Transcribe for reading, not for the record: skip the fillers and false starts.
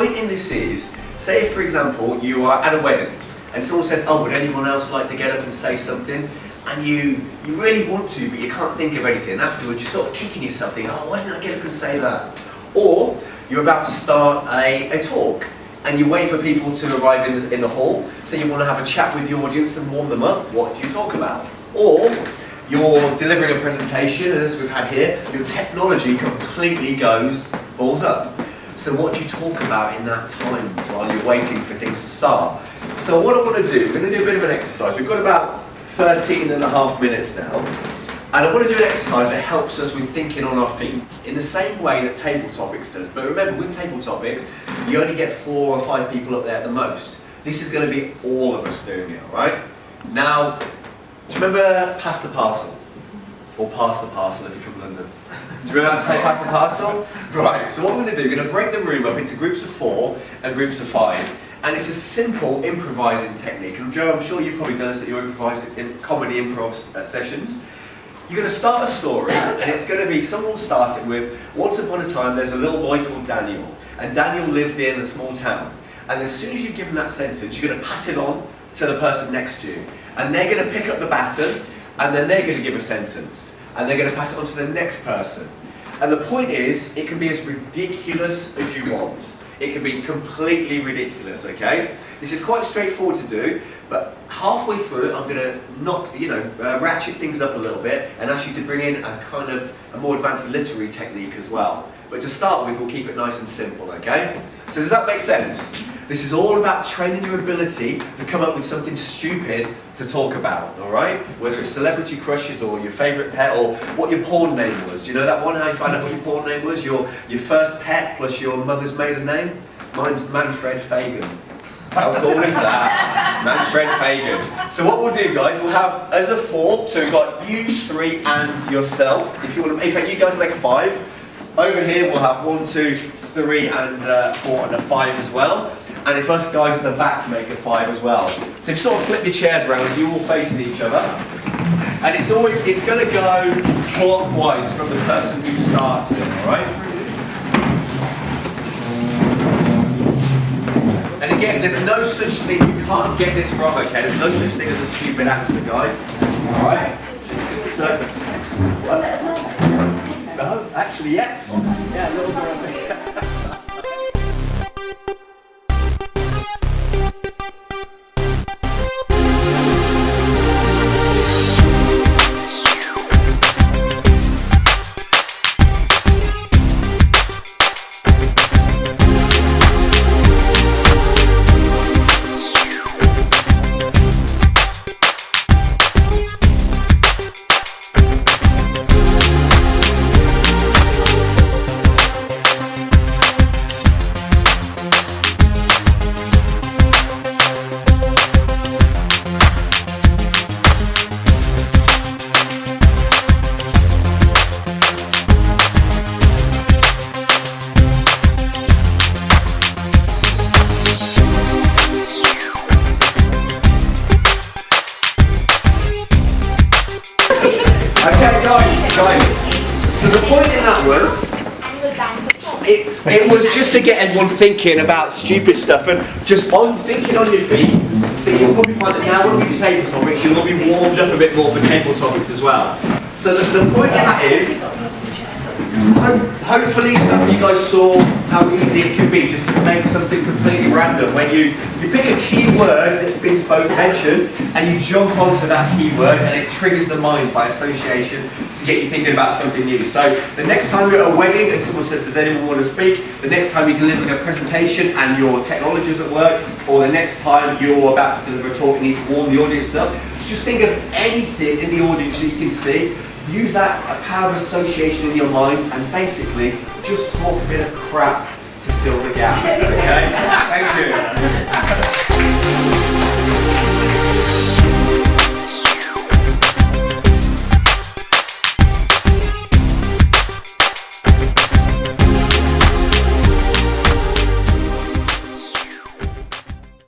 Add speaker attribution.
Speaker 1: point in this is, say for example, you are at a wedding and someone says, oh, would anyone else like to get up and say something? And you really want to, but you can't think of anything. And afterwards, you're sort of kicking yourself, thinking, oh, why didn't I get up and say that? Or you're about to start a talk, and you wait for people to arrive in the hall, so you want to have a chat with the audience and warm them up. What do you talk about? Or you're delivering a presentation, and as we've had here, your technology completely goes balls up. So what do you talk about in that time while you're waiting for things to start? So what I want to do, we're going to do a bit of an exercise. We've got about 13 and a half minutes now, and I want to do an exercise that helps us with thinking on our feet in the same way that Table Topics does. But remember, with Table Topics, you only get 4 or 5 people up there at the most. This is going to be all of us doing it, all right? Now, do you remember Pass the Parcel? Or Pass the Parcel if you're from London. Do you remember how to play Pass the Parcel? Right, so what I'm going to do, we're going to break the room up into groups of 4 and groups of 5. And it's a simple improvising technique. And Joe, I'm sure you've probably done this at your comedy improv sessions. You're going to start a story, and it's going to be, someone will start it with, once upon a time there's a little boy called Daniel, and Daniel lived in a small town. And as soon as you've given that sentence, you're going to pass it on to the person next to you. And they're going to pick up the baton, and then they're going to give a sentence. And they're going to pass it on to the next person. And the point is, it can be as ridiculous as you want. It can be completely ridiculous, okay? This is quite straightforward to do, but halfway through it, I'm going to ratchet things up a little bit and ask you to bring in a kind of a more advanced literary technique as well. But to start with, we'll keep it nice and simple, okay? So does that make sense? This is all about training your ability to come up with something stupid to talk about, all right? Whether it's celebrity crushes or your favourite pet or what your porn name was. Do you know that one, how you find out what your porn name was? Your first pet plus your mother's maiden name? Mine's Manfred Fagan. How cool is that? Manfred Fagan. So what we'll do, guys, we'll have as a 4, so we've got you 3 and yourself. If you want to, in fact, you guys make a 5. Over here we'll have 1, 2, 3 and 4 and a 5 as well. And if us guys at the back make a 5 as well. So if you sort of flip your chairs around as you all facing each other. And it's going to go clockwise from the person who starts it, alright? And again, there's no such thing, you can't get this wrong, okay? There's no such thing as a stupid answer, guys. Alright? So, what? No, actually, yes. Yeah, a little bit. So the point in that was, it was just to get everyone thinking about stupid stuff and just thinking on your feet. So you'll probably find that now when we do table topics, you'll all be warmed up a bit more for table topics as well. So the point in that is, hopefully some of you guys saw how easy it can be just to make something completely random. When you pick a key word that's been mentioned and you jump onto that key word and it triggers the mind by association to get you thinking about something new. So the next time you're at a wedding and someone says, does anyone want to speak? The next time you're delivering a presentation and your technology is at work, or the next time you're about to deliver a talk and you need to warm the audience up, just think of anything in the audience that you can see. Use that power of association in your mind and basically just talk a bit of crap to fill the gap. Okay? Thank you.